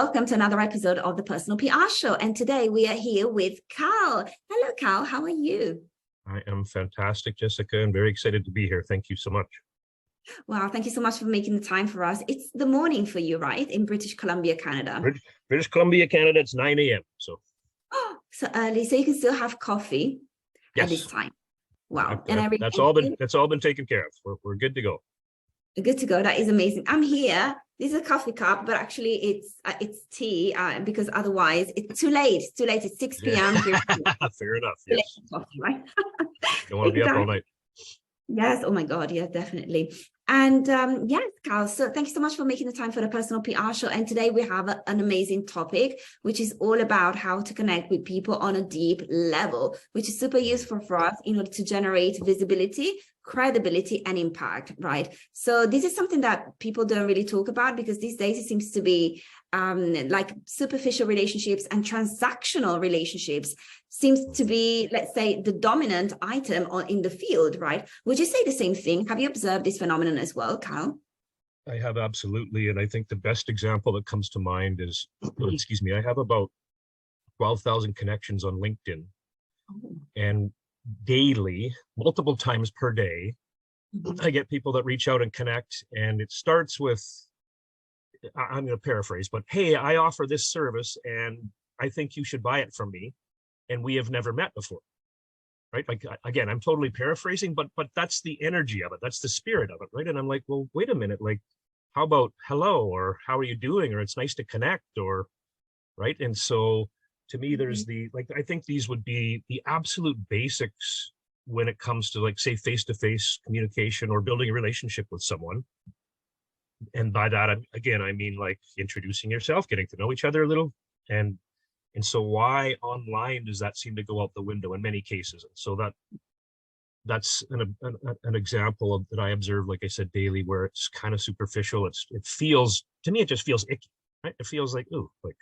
Welcome to another episode of the Personal PR Show. And today we are here with Carl. Hello, Carl. How are you? I am fantastic, Jessica, and very excited to be here. Thank you so much. Wow, thank you so much for making the time for us. It's the morning for you, right? In British Columbia, Canada. British Columbia, Canada, it's 9 a.m. So early, so you can still have coffee at this Yes. time. Wow. That's all been taken care of. We're good to go. Good to go. That is amazing. I'm here. This is a coffee cup, but actually it's tea because otherwise it's too late. It's too late. It's 6 p.m. here. Fair enough. Yes. Coffee, right? Don't want to be up all night. Yes. Oh my God. Yeah, definitely. And yes, Carl, so thank you so much for making the time for the Personal PR Show. And today we have an amazing topic, which is all about how to connect with people on a deep level, which is super useful for us in order to generate visibility, credibility, and impact, right? So this is something that people don't really talk about because these days it seems to be like superficial relationships and transactional relationships seems to be, let's say, the dominant item in the field, right? Would you say the same thing? Have you observed this phenomenon as well, Carl? I have, absolutely. And I think the best example that comes to mind is, excuse me, I have about 12,000 connections on LinkedIn. Oh. And daily, multiple times per day, I get people that reach out and connect. And it starts with, I'm going to paraphrase, but hey, I offer this service and I think you should buy it from me. And we have never met before, right? Like, again, I'm totally paraphrasing, but that's the energy of it. That's the spirit of it, right? And I'm like, well, wait a minute, like, how about hello, or how are you doing? Or it's nice to connect, or, right? And so to me, there's I think these would be the absolute basics when it comes to, like, say, face-to-face communication or building a relationship with someone. And by that, again, I mean, like, introducing yourself, getting to know each other a little. And so why online does that seem to go out the window in many cases? And so that's an example of that I observe, like I said, daily, where it's kind of superficial. It feels, to me, it just feels icky, right? It feels like, ooh, like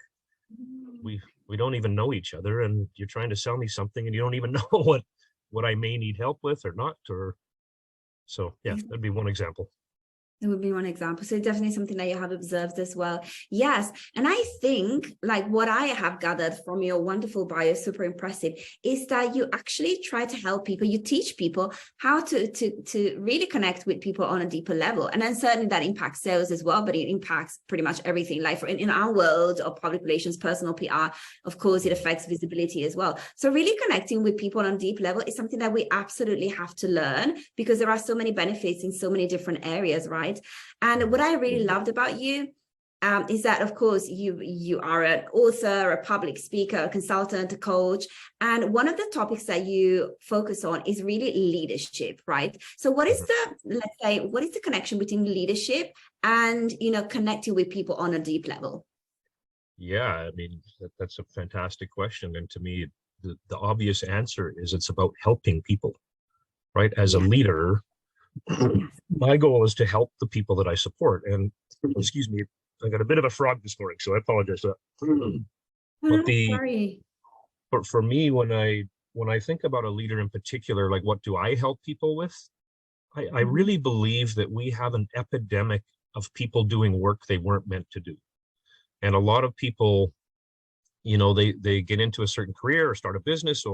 we don't even know each other, and you're trying to sell me something and you don't even know what I may need help with or not. Or so, yeah, that'd be one example. It would be one example. So definitely something that you have observed as well. Yes. And I think, like, what I have gathered from your wonderful bio, super impressive, is that you actually try to help people. You teach people how to really connect with people on a deeper level. And then certainly that impacts sales as well, but it impacts pretty much everything. Like in our world of public relations, personal PR, of course, it affects visibility as well. So really connecting with people on a deep level is something that we absolutely have to learn, because there are so many benefits in so many different areas, right? And what I really loved about you is that, of course, you are an author, a public speaker, a consultant, a coach. And one of the topics that you focus on is really leadership, right? So what is what is the connection between leadership and, connecting with people on a deep level? Yeah, I mean, that's a fantastic question. And to me, the obvious answer is it's about helping people, right? As a leader, my goal is to help the people that I support. And excuse me, I got a bit of a frog this morning, so I apologize for that. But for me, when I think about a leader in particular, like, what do I help people with? I really believe that we have an epidemic of people doing work they weren't meant to do. And a lot of people, they get into a certain career or start a business,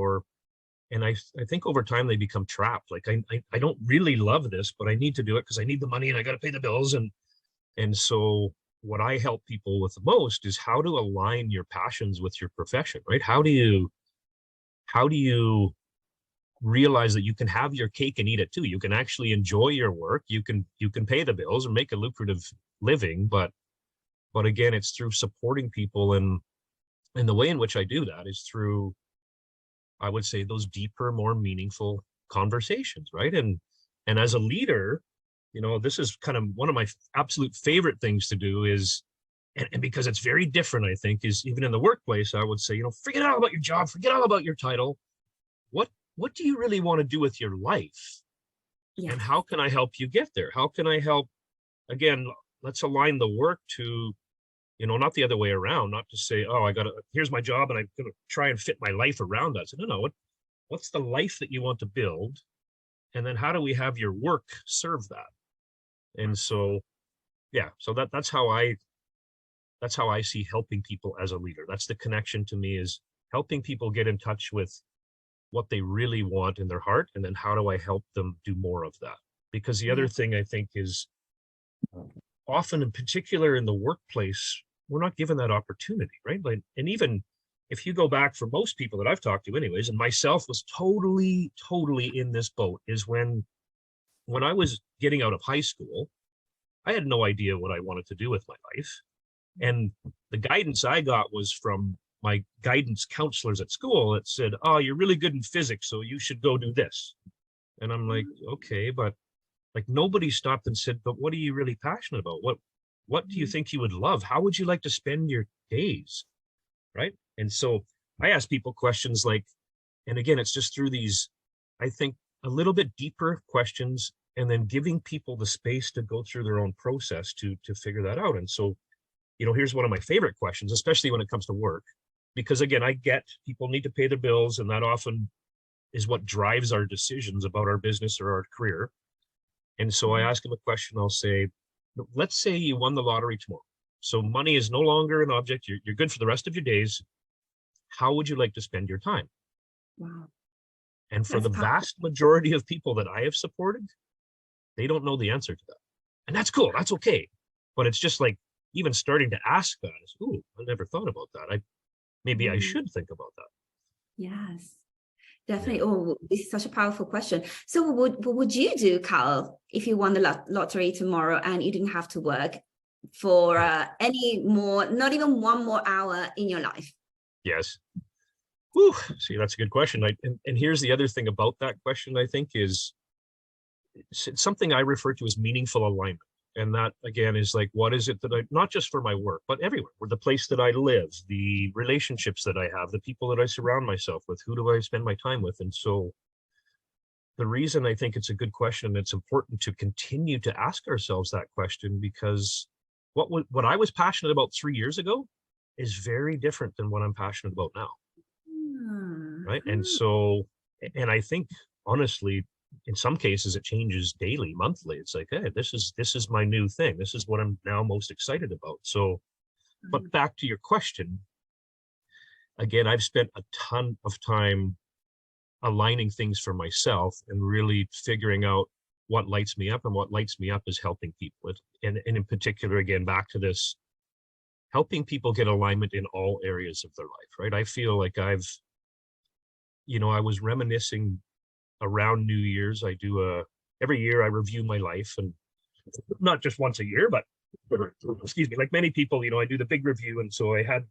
and I think over time they become trapped. Like, I don't really love this, but I need to do it because I need the money and I got to pay the bills. And so what I help people with the most is how to align your passions with your profession, right? How do you realize that you can have your cake and eat it too? You can actually enjoy your work. You can pay the bills and make a lucrative living, but again, it's through supporting people. And the way in which I do that is through, I would say, those deeper, more meaningful conversations, right? And as a leader, this is kind of one of my absolute favorite things to do is, and because it's very different, I think, is even in the workplace, I would say, forget all about your job, forget all about your title. What do you really want to do with your life? Yeah. And how can I help you get there? How can I help? Again, let's align the work to, not the other way around, not to say, oh, here's my job and I'm going to try and fit my life around that. So no, what's the life that you want to build? And then how do we have your work serve that? And so, yeah, so that's how I that's how I see helping people as a leader. That's the connection to me, is helping people get in touch with what they really want in their heart. And then how do I help them do more of that? Because the other thing I think is, often in particular in the workplace, we're not given that opportunity, right? Like, and even if you go back, for most people that I've talked to anyways, and myself was totally in this boat, is when I was getting out of high school, I had no idea what I wanted to do with my life. And the guidance I got was from my guidance counselors at school that said, oh, you're really good in physics, so you should go do this. And I'm like, okay, but like, nobody stopped and said, but what are you really passionate about? What do you think you would love? How would you like to spend your days? Right. And so I ask people questions like, and again, it's just through these, I think, a little bit deeper questions, and then giving people the space to go through their own process to figure that out. And so, here's one of my favorite questions, especially when it comes to work, because again, I get people need to pay their bills, and that often is what drives our decisions about our business or our career. And so I ask them a question. I'll say, let's say you won the lottery tomorrow. So money is no longer an object. You're good for the rest of your days. How would you like to spend your time? Wow. And for the vast majority of people that I have supported, they don't know the answer to that. And that's cool. That's okay. But it's just like, even starting to ask that is, ooh, I never thought about that. Maybe I should think about that. Yes, definitely. Yeah. Oh, this is such a powerful question. So what would you do, Carl, if you won the lottery tomorrow and you didn't have to work for any more, not even one more hour in your life? Yes. Whew. See, that's a good question. And here's the other thing about that question, I think, is it's something I refer to as meaningful alignment. And that, again, is like, what is it that not just for my work, but everywhere, where the place that I live, the relationships that I have, the people that I surround myself with, who do I spend my time with? And so the reason I think it's a good question, it's important to continue to ask ourselves that question, because what I was passionate about 3 years ago is very different than what I'm passionate about now. Right. And so, and I think, honestly, in some cases, it changes daily, monthly. It's like, hey, this is my new thing. This is what I'm now most excited about. So, but back to your question, again, I've spent a ton of time aligning things for myself and really figuring out what lights me up, and what lights me up is helping people. And in particular, again, back to this, helping people get alignment in all areas of their life, right? I feel like I was reminiscing around New Year's. I do every year I review my life, and not just once a year, but excuse me, like many people, I do the big review. And so I had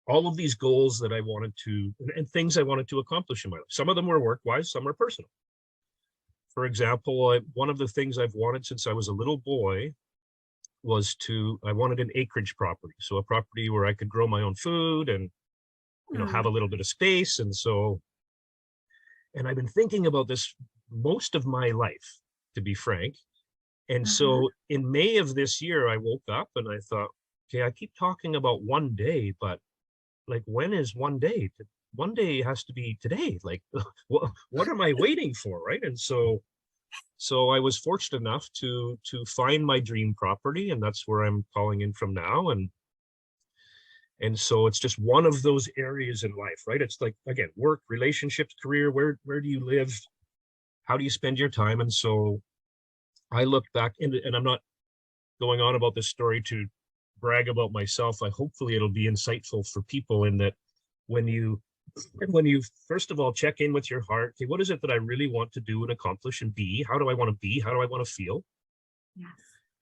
all of these goals that I wanted to, and things I wanted to accomplish in my life. Some of them were work-wise, some were personal. For example, one of the things I've wanted since I was a little boy was I wanted an acreage property. So a property where I could grow my own food and, have a little bit of space. And I've been thinking about this most of my life, to be frank. And so in May of this year, I woke up and I thought, okay, I keep talking about one day, but like, when is one day? One day has to be today. Like, what am I waiting for? Right. And so I was fortunate enough to find my dream property, and that's where I'm calling in from now. And so it's just one of those areas in life, right? It's like, again, work, relationships, career, where do you live? How do you spend your time? And so I look back, and I'm not going on about this story to brag about myself. Hopefully it'll be insightful for people, in that when you first of all check in with your heart, okay, what is it that I really want to do and accomplish and be? How do I want to be? How do I want to feel? Yes.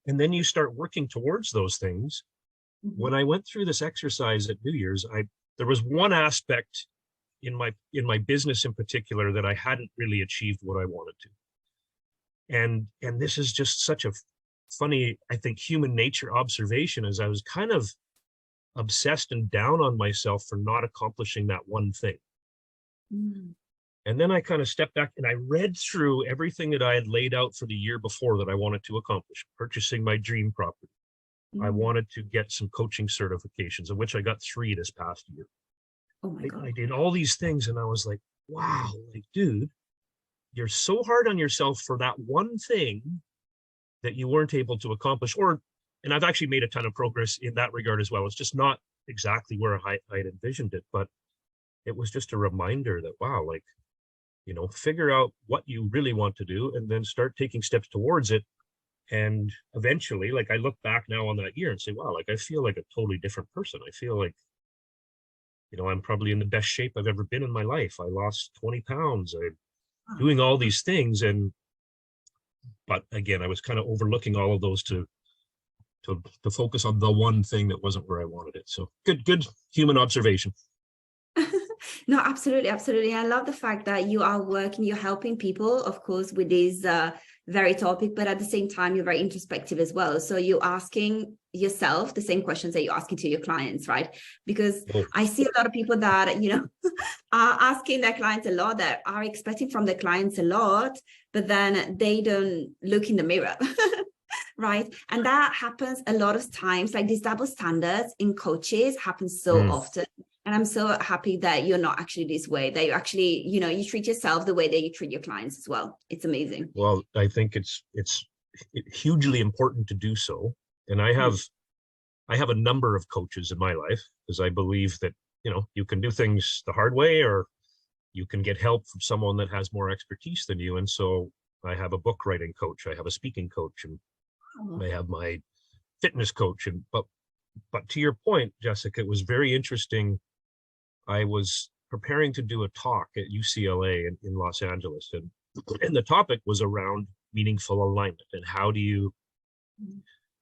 And then you start working towards those things. When I went through this exercise at New Year's, there was one aspect in my business in particular that I hadn't really achieved what I wanted to. And this is just such a funny, I think, human nature observation, as I was kind of obsessed and down on myself for not accomplishing that one thing. And then I kind of stepped back and I read through everything that I had laid out for the year before that I wanted to accomplish: purchasing my dream property. I wanted to get some coaching certifications, of which I got 3 this past year. Oh my God. I did all these things, and I was like, wow, like, dude, you're so hard on yourself for that one thing that you weren't able to accomplish, or and I've actually made a ton of progress in that regard as well. It's just not exactly where I'd envisioned it, but it was just a reminder that, wow, like, you know, figure out what you really want to do and then start taking steps towards it. And eventually, like, I look back now on that year and say, wow, like, I feel like a totally different person. I feel like, you know, I'm probably in the best shape I've ever been in my life. I lost 20 pounds. I'm doing all these things. But again, I was kind of overlooking all of those to focus on the one thing that wasn't where I wanted it. So good human observation. No, absolutely, absolutely. I love the fact that you are working, you're helping people, of course, with this very topic, but at the same time, you're very introspective as well. So you're asking yourself the same questions that you're asking to your clients, right? Because I see a lot of people that, you know, are asking their clients a lot, that are expecting from their clients a lot, but then they don't look in the mirror. Right. And that happens a lot of times, like these double standards in coaches happen so often. And I'm so happy that you're not actually this way, that you actually, you know, you treat yourself the way that you treat your clients as well. It's amazing. Well, I think it's hugely important to do so. And I have a number of coaches in my life, because I believe that, you know, you can do things the hard way, or you can get help from someone that has more expertise than you. And so I have a book writing coach, I have a speaking coach, and I have my fitness coach. And but to your point, Jessica, it was very interesting. I was preparing to do a talk at UCLA in Los Angeles, and the topic was around meaningful alignment, and how do you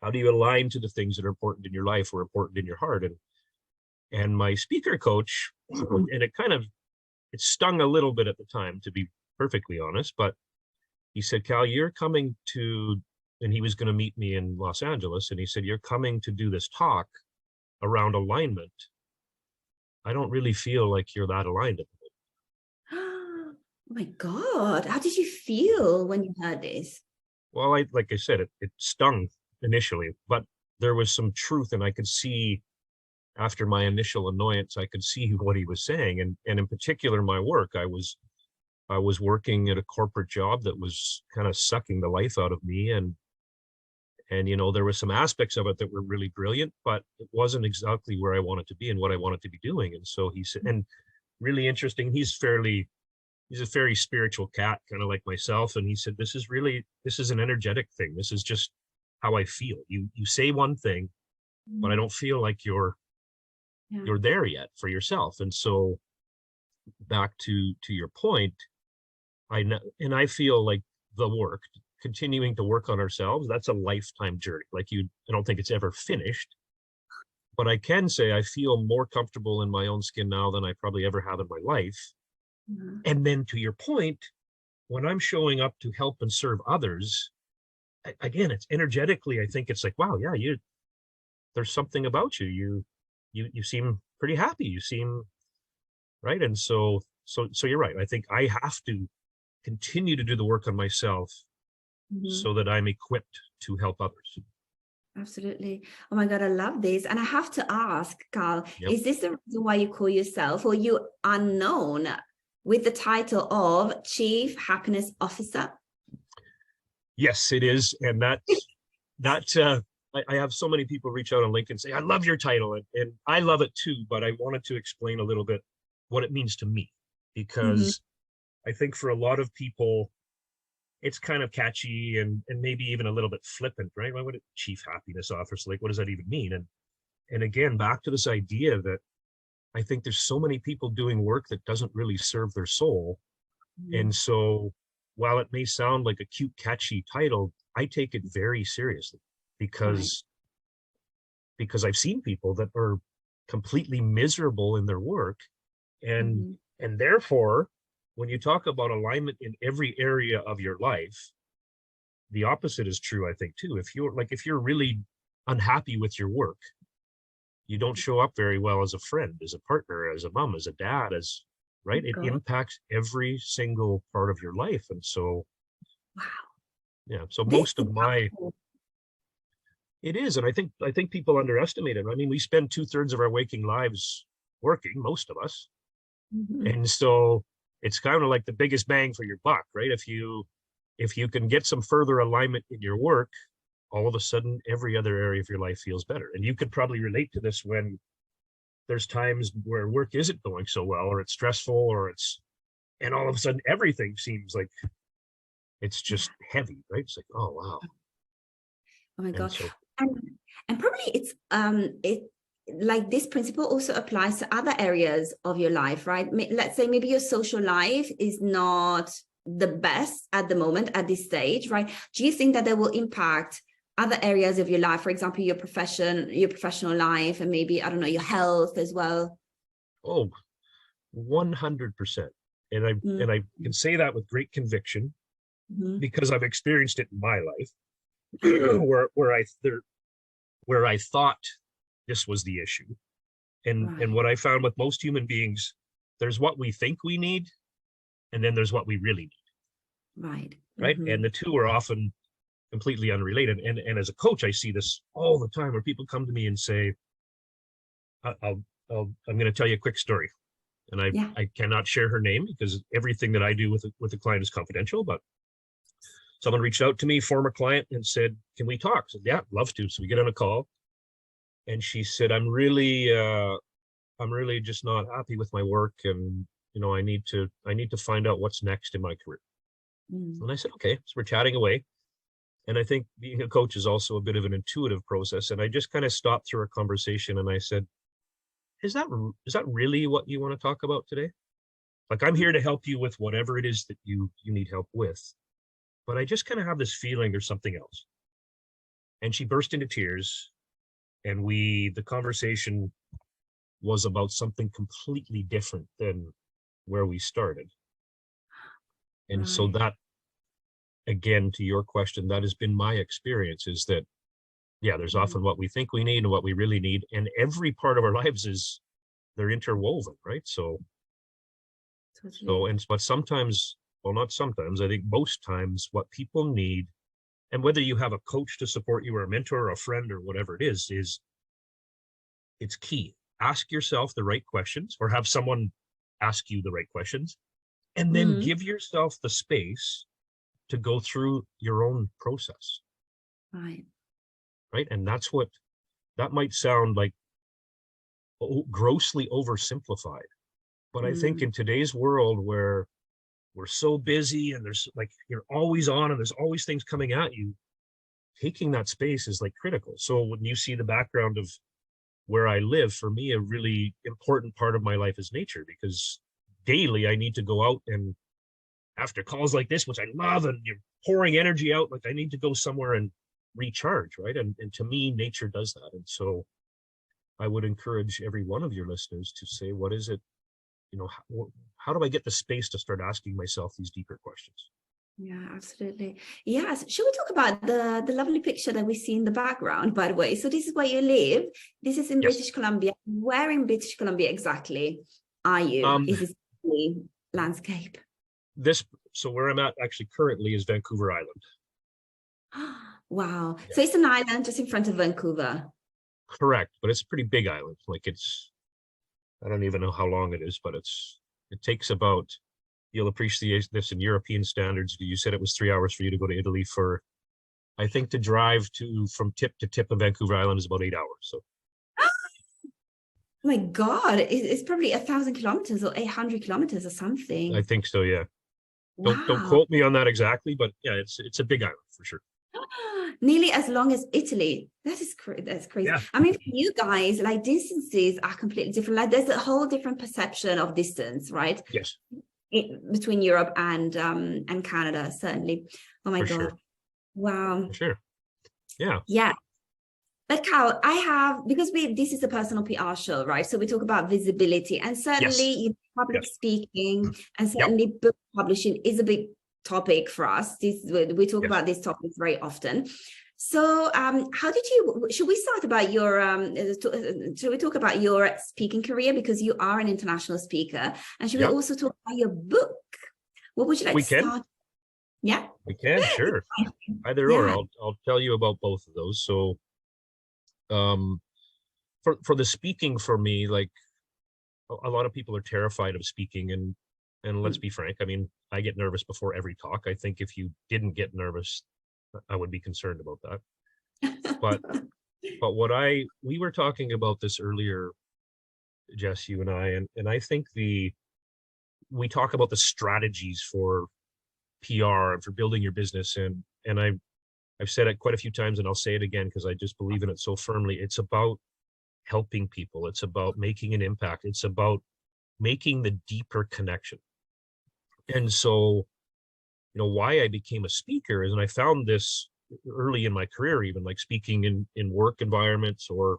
align to the things that are important in your life or important in your heart. And my speaker coach, and it stung a little bit at the time, to be perfectly honest, but he said, Cal, you're coming to, and he was going to meet me in Los Angeles, and he said, you're coming to do this talk around alignment. I don't really feel like you're that aligned at the Oh my God. How did you feel when you heard this? Well, like I said, it stung initially, but there was some truth, and I could see, after my initial annoyance, I could see what he was saying. And in particular, my work, I was working at a corporate job that was kind of sucking the life out of me. And, you know, there were some aspects of it that were really brilliant, but it wasn't exactly where I wanted to be and what I wanted to be doing. And so he said, and really interesting, he's a very spiritual cat, kind of like myself. And he said, this is an energetic thing. This is just how I feel. You say one thing, but I don't feel like you're there yet for yourself. And so back to your point, I feel like the work, continuing to work on ourselves, that's a lifetime journey. Like I don't think it's ever finished, but I can say I feel more comfortable in my own skin now than I probably ever have in my life. And then to your point, when I'm showing up to help and serve others, again, it's energetically, I think it's like, wow, yeah, there's something about you. You seem pretty happy. You seem right. And so you're right. I think I have to continue to do the work on myself so that I'm equipped to help others. Absolutely. Oh my God, I love this. And I have to ask, Carl, is this the reason why you call yourself, or you are known with the title of Chief Happiness Officer? Yes, it is. And I have so many people reach out on LinkedIn and say, I love your title. And I love it too, but I wanted to explain a little bit what it means to me, because I think for a lot of people, it's kind of catchy and maybe even a little bit flippant, right? Why would it Chief Happiness Officer? Like, what does that even mean? And again, back to this idea that I think there's so many people doing work that doesn't really serve their soul. And so while it may sound like a cute, catchy title, I take it very seriously, because I've seen people that are completely miserable in their work. And therefore, when you talk about alignment in every area of your life, the opposite is true, I think, too. If you're really unhappy with your work, you don't show up very well as a friend, as a partner, as a mom, as a dad, right? It impacts every single part of your life. And so, so most of it is. And I think people underestimate it. I mean, we spend 2/3 of our waking lives working, most of us. And so it's kind of like the biggest bang for your buck, right? If you can get some further alignment in your work, all of a sudden every other area of your life feels better. And you could probably relate to this when there's times where work isn't going so well, or it's stressful, and all of a sudden everything seems like it's just heavy, right? It's like, oh wow. Oh my And God. so, And, and probably it like this principle also applies to other areas of your life, right? Let's say maybe your social life is not the best at the moment at this stage, right? Do you think that they will impact other areas of your life, for example, your profession, your professional life, and maybe, I don't know, your health as well? oh, 100%. And I can say that with great conviction Mm-hmm. because I've experienced it in my life where I thought this was the issue. And Right, what I found with most human beings, there's what we think we need, and then there's what we really need, right. right? Mm-hmm. And the two are often completely unrelated. And as a coach, I see this all the time where people come to me and say, I'm going to tell you a quick story. And Yeah. I cannot share her name because everything that I do with the client is confidential, but someone reached out to me, former client, and said, can we talk? I said, yeah, love to. So we get on a call. And she said, I'm really just not happy with my work. And, I need to find out what's next in my career. Mm. And I said, okay. So we're chatting away. And I think being a coach is also a bit of an intuitive process. And I just kind of stopped through our conversation and I said, is that really what you want to talk about today? Like, I'm here to help you with whatever it is that you need help with. But I just kind of have this feeling there's something else. And she burst into tears. And the conversation was about something completely different than where we started. And so Right. that, again, to your question, that has been my experience, is that, yeah, there's Mm. often what we think we need and what we really need. And every part of our lives they're interwoven, right? Totally. But sometimes, well, not sometimes, I think most times what people need, and whether you have a coach to support you or a mentor or a friend or whatever it is it's key. Ask yourself the right questions or have someone ask you the right questions, and then Mm. give yourself the space to go through your own process, Right. right? And that might sound like grossly oversimplified, but I think Mm. in today's world where we're so busy and there's like you're always on and there's always things coming at you, taking that space is like critical. So when you see the background of where I live, for me, a really important part of my life is nature, because daily I need to go out, and after calls like this, which I love, and you're pouring energy out, like I need to go somewhere and recharge, right? And to me, nature does that. And so I would encourage every one of your listeners to say, what is it, how do I get the space to start asking myself these deeper questions? Yeah, absolutely. Yes. Should we talk about the lovely picture that we see in the background, by the way? So this is where you live. This is in Yes. British Columbia. Where in British Columbia exactly are you? Um, Is this the landscape? so where I'm at actually currently is Vancouver Island. Wow. Yeah. So it's an island just in front of Vancouver. Correct. But it's a pretty big island. Like I don't even know how long it is, but it takes about, you'll appreciate this in European standards. You said it was 3 hours for you to go to Italy. I think to drive from tip to tip of Vancouver Island is about 8 hours. So, Oh my God, it's probably 1,000 kilometers or 800 kilometers or I something. think so. Yeah. Don't Wow. quote me on that exactly, but yeah, it's a big island for sure. Nearly as long as Italy. That's crazy. Yeah. I mean, for you guys, like distances are completely different. Like there's a whole different perception of distance, right? Yes, Between Europe and Canada, certainly. Oh my for God. sure. Wow. For sure. Yeah. Yeah. But Cal, I have, because this is a personal PR show, right? So we talk about visibility, and certainly Yes. public Yes. speaking and Yep. certainly book publishing is a big topic for us. We talk Yes. about these topics very often. So should we start about should we talk about your speaking career, because you are an international speaker, and should we Yep. also talk about your book? What would you like We to can. start? Yeah. We can. Sure. Either or. Yeah. I'll tell you about both of those. So, um, for the speaking, for me, like a lot of people are terrified of speaking, and let's Mm. be frank. I mean, I get nervous before every talk. I think if you didn't get nervous, I would be concerned about that. But we were talking about this earlier, Jess, you and I think we talk about the strategies for PR and for building your business. And I've said it quite a few times, and I'll say it again because I just believe in it so firmly. It's about helping people. It's about making an impact. It's about making the deeper connection. And so, why I became a speaker is, and I found this early in my career, even like speaking in work environments, or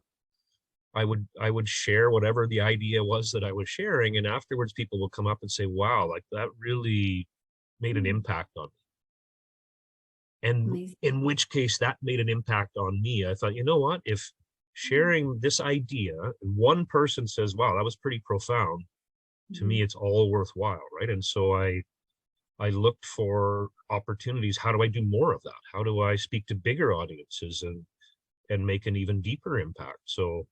I would share whatever the idea was that I was sharing, and afterwards people will come up and say, wow, like that really made an impact on me. And Amazing. in which case that made an impact on me. I thought, you know what, if sharing this idea and one person says, wow, that was pretty profound, to me it's all worthwhile, right? And so I looked for opportunities. How do I do more of that? How do I speak to bigger audiences and make an even deeper impact? So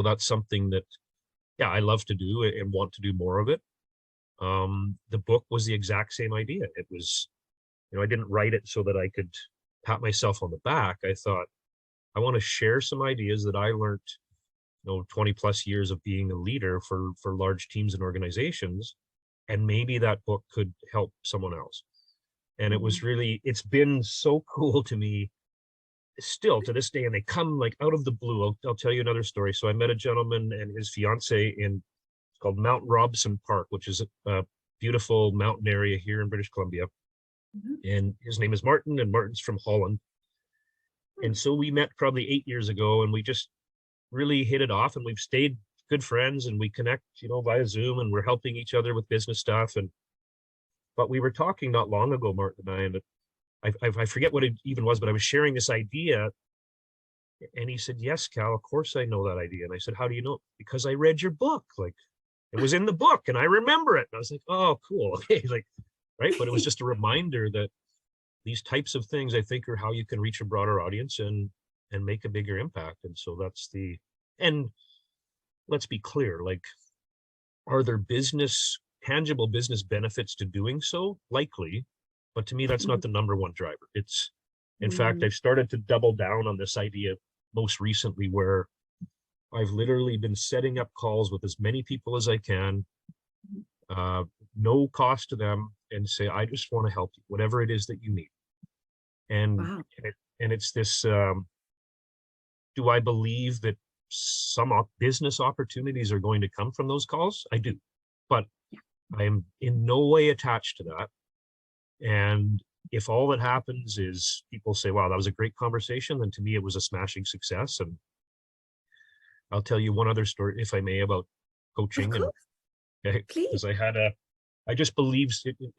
that's something that, yeah, I love to do and want to do more of it. The book was the exact same idea. It was, I didn't write it so that I could pat myself on the back. I thought, I want to share some ideas that I learned, 20 plus years of being a leader for large teams and organizations. And maybe that book could help someone else. And it was really, it's been so cool to me still to this day. And they come like out of the blue. I'll tell you another story. So I met a gentleman and his fiance it's called Mount Robson Park, which is a beautiful mountain area here in British Columbia. And his name is Martin, and Martin's from Holland. And so we met probably 8 years ago, and we just really hit it off, and we've stayed good friends, and we connect, via Zoom, and we're helping each other with business stuff. But we were talking not long ago, Martin and I forget what it even was, but I was sharing this idea, and he said, yes, Cal, of course I know that idea. And I said, how do you know? Because I read your book. Like, it was in the book and I remember it. And I was like, oh, cool. Okay. Like, right. But it was just a reminder that these types of things, I think, are how you can reach a broader audience and make a bigger impact. And so and let's be clear, like, are there tangible business benefits to doing so? Likely. But to me, that's not the number one driver. It's, in fact, I've started to double down on this idea most recently, where I've literally been setting up calls with as many people as I can, no cost to them, and say, I just want to help you, whatever it is that you need. And it's this, do I believe that some business opportunities are going to come from those calls? I do, but I am in no way attached to that. And if all that happens is people say, wow, that was a great conversation, then to me, it was a smashing success. And I'll tell you one other story, if I may, about coaching. Because I just believe,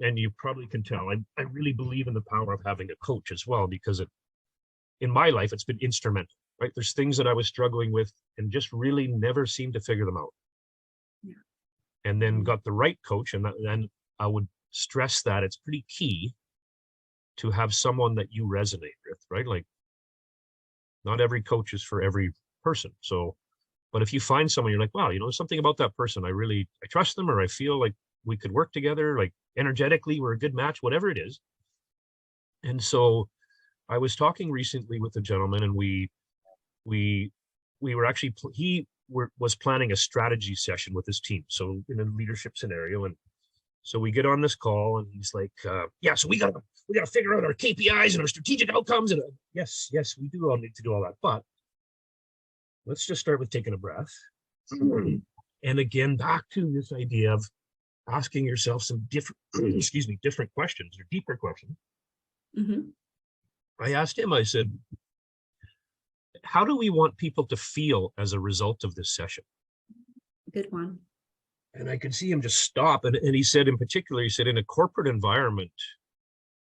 and you probably can tell, I really believe in the power of having a coach as well, because in my life, it's been instrumental, right? There's things that I was struggling with and just really never seemed to figure them out. Yeah. And then got the right coach. And then I would stress that it's pretty key to have someone that you resonate with, right? Like, not every coach is for every person. So, but if you find someone, you're like, wow, something about that person, I trust them, or I feel like we could work together, like energetically, we're a good match, whatever it is. And so I was talking recently with a gentleman, and we were actually, was planning a strategy session with his team. So in a leadership scenario. And so we get on this call, and he's like, yeah, so we gotta figure out our KPIs and our strategic outcomes. And yes, we do all need to do all that. But let's just start with taking a breath. And again, back to this idea of asking yourself some different, different questions or deeper questions. I asked him, I said, how do we want people to feel as a result of this session? Good one. And I could see him just stop. And he said, in particular, he said, in a corporate environment,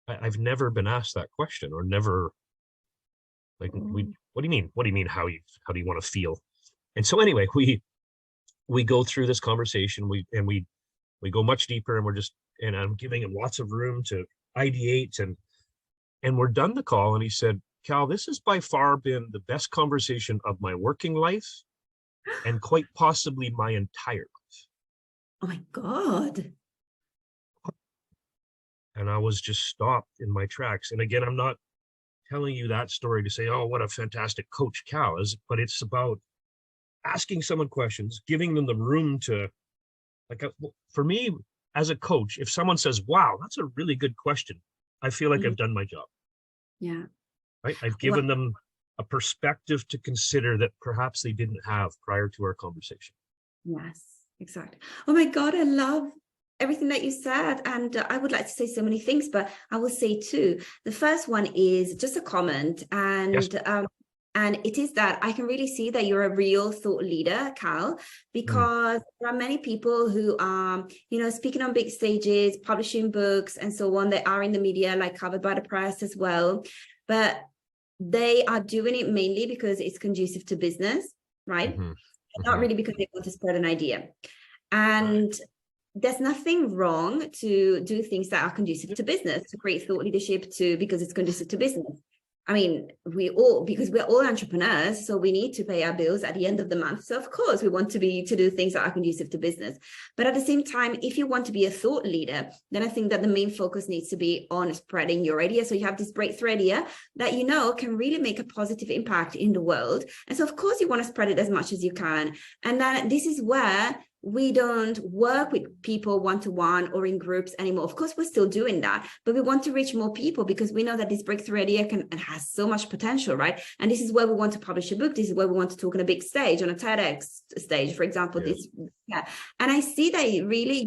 I've never been asked that question, or never, like, what do you mean? What do you mean? How do you want to feel? And so anyway, we go through this conversation, we go much deeper, and I'm giving him lots of room to ideate, and we're done the call. And he said, Cal, this has by far been the best conversation of my working life, and quite possibly my entire life. Oh my God. And I was just stopped in my tracks. And again, I'm not telling you that story to say, oh, what a fantastic coach Cal is, but it's about asking someone questions, giving them the room to, like, for me as a coach, if someone says, wow, that's a really good question, I feel like I've done my job. Yeah. Right. I've given them a perspective to consider that perhaps they didn't have prior to our conversation. Yes, exactly. Oh my God, I love everything that you said. And I would like to say so many things, but I will say two. The first one is just a comment. And Yes. And it is that I can really see that you're a real thought leader, Cal, because there are many people who are, speaking on big stages, publishing books and so on. They are in the media, like covered by the press as well. But they are doing it mainly because it's conducive to business, right? Not really because they want to spread an idea. And there's nothing wrong to do things that are conducive to business, to create thought leadership because it's conducive to business. I mean, because we're all entrepreneurs, so we need to pay our bills at the end of the month. So of course we want to do things that are conducive to business. But at the same time, if you want to be a thought leader, then I think that the main focus needs to be on spreading your idea. So you have this breakthrough idea that can really make a positive impact in the world. And so of course you want to spread it as much as you can. And then this is where we don't work with people one-to-one or in groups anymore. Of course, we're still doing that, but we want to reach more people because we know that this breakthrough idea and has so much potential, right? And this is where we want to publish a book. This is where we want to talk on a big stage, on a TEDx stage, for example. And I see that really,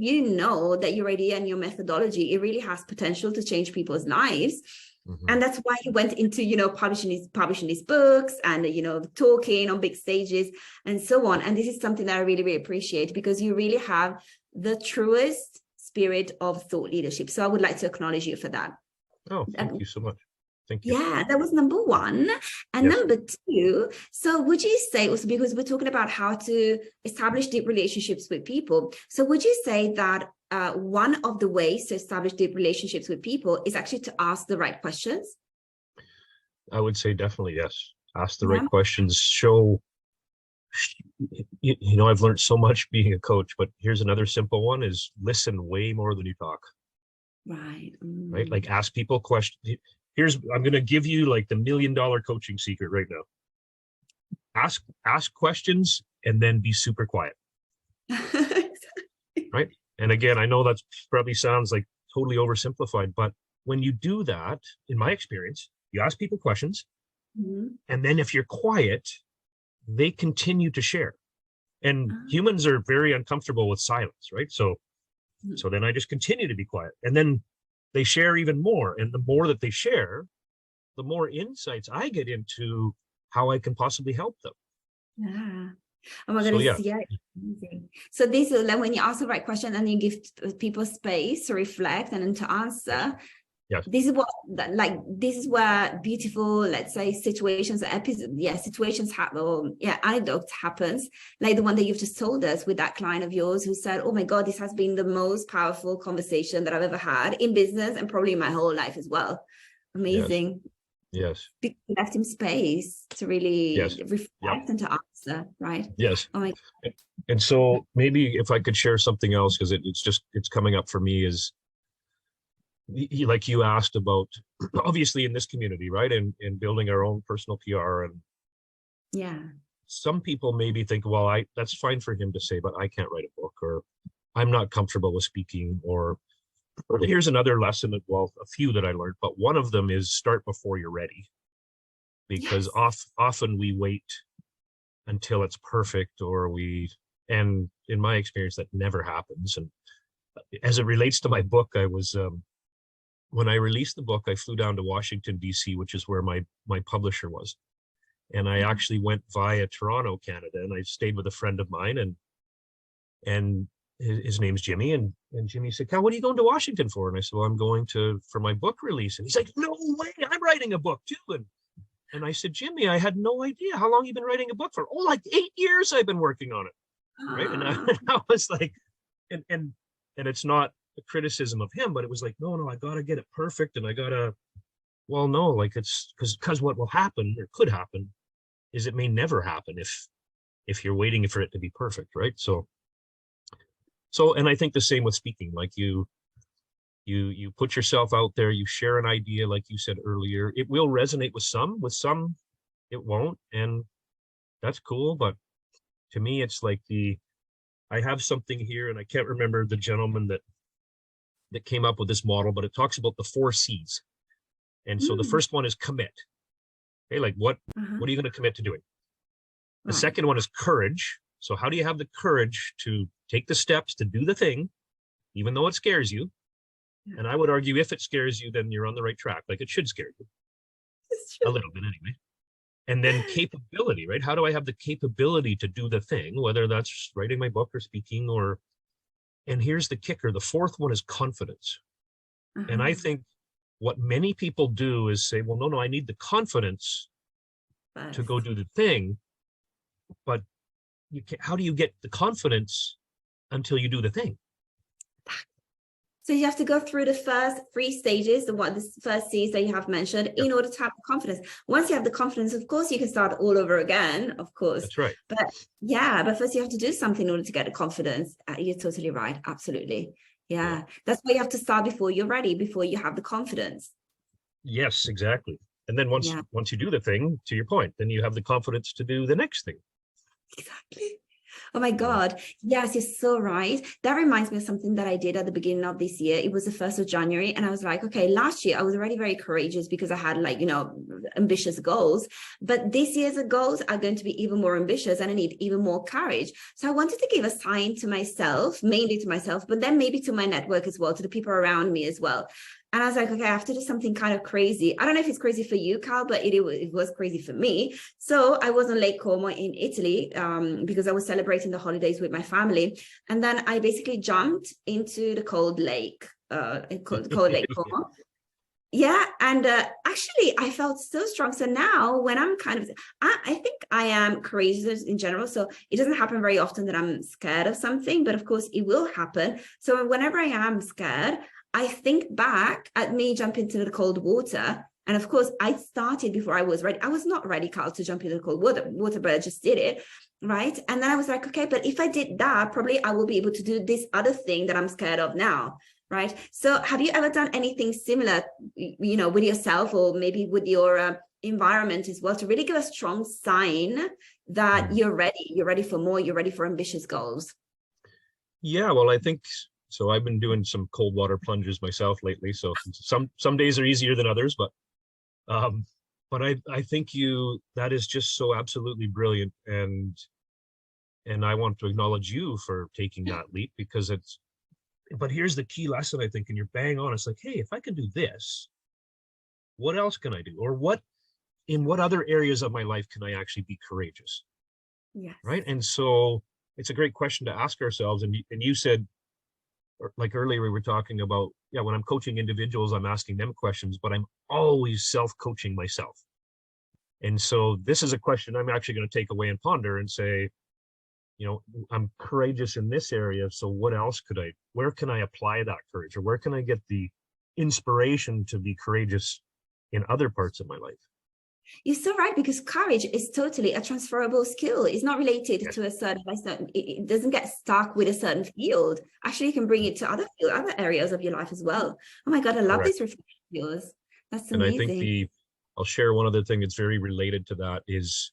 that your idea and your methodology, it really has potential to change people's lives. And that's why he went into, publishing these books and, talking on big stages and so on. And this is something that I really, really appreciate because you really have the truest spirit of thought leadership. So I would like to acknowledge you for that. Oh, thank you so much. Thank you. Yeah, that was number one. And number two, so would you say also, because we're talking about how to establish deep relationships with people. So would you say that one of the ways to establish deep relationships with people is actually to ask the right questions? I would say definitely yes. Ask the right questions. Show, I've learned so much being a coach, but here's another simple one is listen way more than you talk. Right. Right. Like ask people questions. I'm going to give you like the $1 million coaching secret right now. Ask questions and then be super quiet. Right. And again, I know that probably sounds like totally oversimplified, but when you do that, in my experience, you ask people questions, and then if you're quiet, they continue to share. And humans are very uncomfortable with silence, right? So then I just continue to be quiet. And then they share even more. And the more that they share, the more insights I get into how I can possibly help them. Yeah. Oh my goodness, yeah. Amazing. So this is like when you ask the right question and you give people space to reflect and then to answer. Yes. This is where beautiful, let's say, situations, anecdotes happens, like the one that you've just told us with that client of yours who said, oh my God, this has been the most powerful conversation that I've ever had in business and probably in my whole life as well. Amazing. Yes. Because you left him space to really reflect and to answer, right? Yes. Oh my God. And so maybe if I could share something else, because it's coming up for me, is like you asked about, obviously in this community, right? And building our own personal PR. And some people maybe think, well, that's fine for him to say, but I can't write a book, or I'm not comfortable with speaking, or here's another lesson, well, a few that I learned, but one of them is start before you're ready. Because often we wait until it's perfect, and in my experience, that never happens. And as it relates to my book, when I released the book, I flew down to Washington, D.C., which is where my publisher was. And I actually went via Toronto, Canada, and I stayed with a friend of mine, and his name's Jimmy. And Jimmy said, Cal, what are you going to Washington for? And I said, well, I'm going for my book release. And he's like, no way, I'm writing a book too. And I said, Jimmy, I had no idea. How long you been writing a book for? Oh, like 8 years I've been working on it. Right. And I was like, and it's not a criticism of him, but it was like, no, I got to get it perfect. And well, no, like it's because what will happen or could happen is it may never happen if you're waiting for it to be perfect. Right. So, and I think the same with speaking, like You put yourself out there, you share an idea, like you said earlier. It will resonate with some it won't, and that's cool. But to me, it's like I have something here, and I can't remember the gentleman that came up with this model, but it talks about the 4 C's. And so the Mm, first one is commit. Hey, like what uh-huh. are you going to commit to doing? The Right. second one is courage. So how do you have the courage to take the steps to do the thing, even though it scares you? Yeah. And I would argue if it scares you, then you're on the right track. Like it should scare you It's a true. little bit anyway. And then capability, right? How do I have the capability to do the thing, whether that's writing my book or speaking or, and here's the kicker. The fourth one is confidence. And I Uh-huh. think what many people do is say, well, no, I need the confidence to go First. do the thing. But how do you get the confidence until you do the thing? So you have to go through the first 3 stages, the first C's that you have mentioned, Yeah, in order to have the confidence. Once you have the confidence, of course, you can start all over again, of course. that's right. But yeah, but first you have to do something in order to get the confidence. You're totally right. Absolutely. Yeah. Yeah. That's why you have to start before you're ready, before you have the confidence. Yes, exactly. And then Yeah. once you do the thing, to your point, then you have the confidence to do the next thing. Exactly. Oh my Yeah. God. Yes, you're so right. That reminds me of something that I did at the beginning of this year. It was the 1st of January. And I was like, okay, last year I was already very courageous because I had like, ambitious goals. But this year's goals are going to be even more ambitious and I need even more courage. So I wanted to give a sign to myself, mainly to myself, but then maybe to my network as well, to the people around me as well. And I was like, okay, I have to do something kind of crazy. I don't know if it's crazy for you, Carl, but it was crazy for me. So I was on Lake Como in Italy because I was celebrating the holidays with my family. And then I basically jumped into the cold lake, cold Lake Como. Yeah. And actually, I felt so strong. So now when I'm I think I am courageous in general. So it doesn't happen very often that I'm scared of something, but of course it will happen. So whenever I am scared, I think back at me jumping into the cold water. And of course, I started before I was ready. I was not ready, Carl, to jump into the cold water, but I just did it. Right. And then I was like, okay, but if I did that, probably I will be able to do this other thing that I'm scared of now. Right. So have you ever done anything similar, with yourself or maybe with your environment as well to really give a strong sign that Mm. you're ready for more, you're ready for ambitious goals? Yeah, well, I think so. I've been doing some cold water plunges myself lately. So some days are easier than others, um, but I think that is just so absolutely brilliant. And I want to acknowledge you for taking that leap because but here's the key lesson, I think, and you're bang on. It's like, hey, if I can do this, what else can I do? Or in what other areas of my life can I actually be courageous? Yes. Right. And so it's a great question to ask ourselves. And you said, like earlier, we were talking about, yeah, when I'm coaching individuals, I'm asking them questions, but I'm always self-coaching myself. And so this is a question I'm actually going to take away and ponder and say, I'm courageous in this area. So where can I apply that courage, or where can I get the inspiration to be courageous in other parts of my life? You're so right, because courage is totally a transferable skill. It's not related Yes, to a certain, it doesn't get stuck with a certain field. Actually, you can bring it to other areas of your life as well. Oh my God, I love correct. this reflection of yours. That's And I think amazing. I'll share one other thing that's very related to that is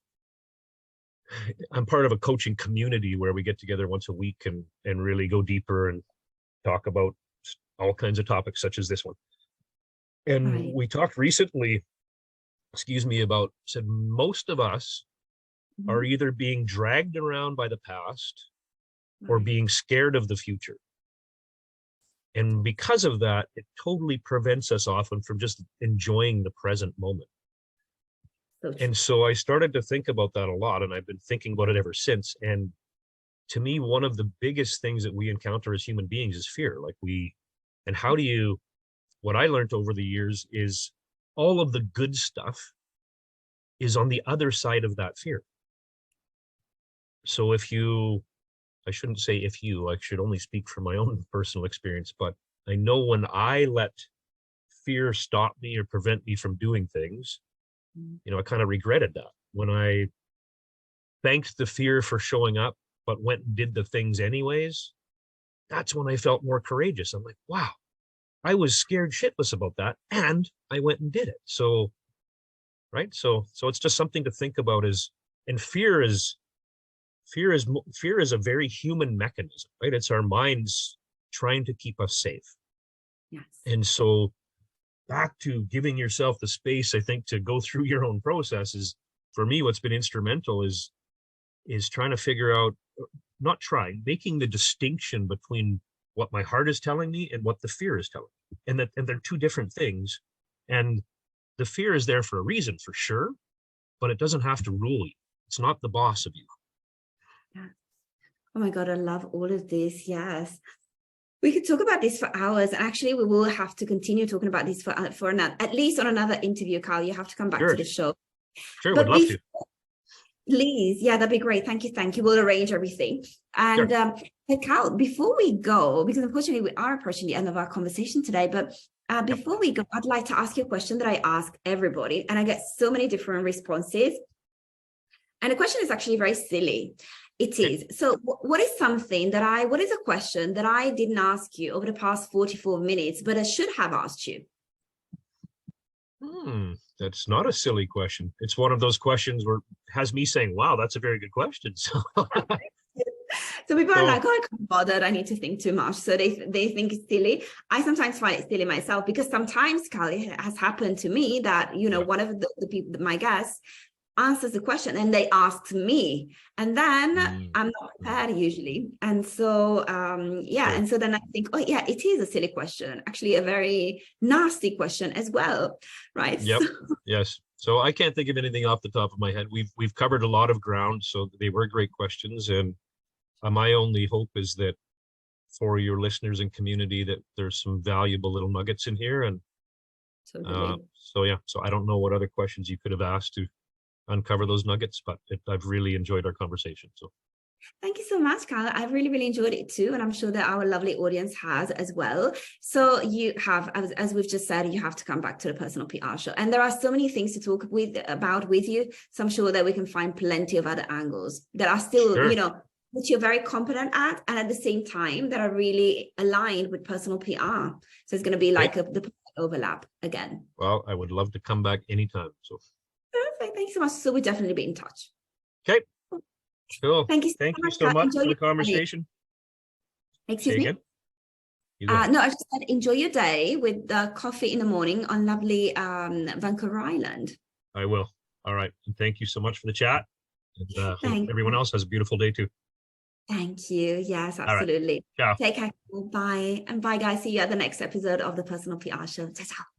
I'm part of a coaching community where we get together once a week and really go deeper and talk about all kinds of topics such as this one. And Right. we talked recently, about said most of us are Mhm. either being dragged around by the past or Right. being scared of the future. And because of that, it totally prevents us often from just enjoying the present moment. So true. And so I started to think about that a lot, and I've been thinking about it ever since. And to me, one of the biggest things that we encounter as human beings is fear. And what I learned over the years is all of the good stuff is on the other side of that fear. So I shouldn't say I should only speak from my own personal experience, but I know when I let fear stop me or prevent me from doing things, Mhm. I kind of regretted that. When I thanked the fear for showing up, but went and did the things anyways, that's when I felt more courageous. I'm like, wow, I was scared shitless about that, and I went and did it. So, right. So it's just something to think about and fear is a very human mechanism, right? It's our minds trying to keep us safe. Yes. And so back to giving yourself the space, I think, to go through your own processes. For me, what's been instrumental is trying to figure out, not trying, making the distinction between what my heart is telling me and what the fear is telling me. And they're two different things. And the fear is there for a reason, for sure, but it doesn't have to rule you. It's not the boss of you. Yeah. Oh my God, I love all of this. Yes. We could talk about this for hours. And actually, we will have to continue talking about this for another, at least on anher interview, Carl. You have to come back Sure. to the show. Sure, But would love to. Please, yeah, that'd be great. Thank you, thank you. We'll arrange everything. And Sure. but Carl, before we go, because unfortunately we are approaching the end of our conversation today, but before we go, I'd like to ask you a question that I ask everybody, and I get so many different responses. And the question is actually very silly. It is. So what is a question that I didn't ask you over the past 44 minutes, but I should have asked you? That's not a silly question. It's one of those questions where has me saying, wow, that's a very good question. So people are like, oh, I can't bother. I need to think too much. So they think it's silly. I sometimes find it silly myself, because sometimes, Carl, it has happened to me that, one of the people, my guests, answers the question and they ask me, and then I'm not prepared usually. And so Sure. And so then I think, oh yeah, it is a silly question, actually a very nasty question as well, right? Yep. Yes. So I can't think of anything off the top of my head. We've covered a lot of ground, so they were great questions, and my only hope is that for your listeners and community that there's some valuable little nuggets in here. And Totally. So I don't know what other questions you could have asked to uncover those nuggets, but I've really enjoyed our conversation. So thank you so much, Carla. I've really, really enjoyed it too. And I'm sure that our lovely audience has as well. So you have, as we've just said, you have to come back to the Personal PR Show. And there are so many things to talk about with you. So I'm sure that we can find plenty of other angles that are still, sure. which you're very competent at, and at the same time that are really aligned with personal PR. So it's going to be like the overlap again. Well, I would love to come back anytime. So perfect. Thank you so much. So we'll definitely be in touch. Okay. Cool. Thank you so much for the conversation. Excuse me? No, I just said enjoy your day with the coffee in the morning on lovely Vancouver Island. I will. All right. And thank you so much for the chat. And hope everyone else has a beautiful day too. Thank you. Yes, absolutely. Ciao. Take care. Bye. And bye, guys. See you at the next episode of the Personal PR Show. Ciao.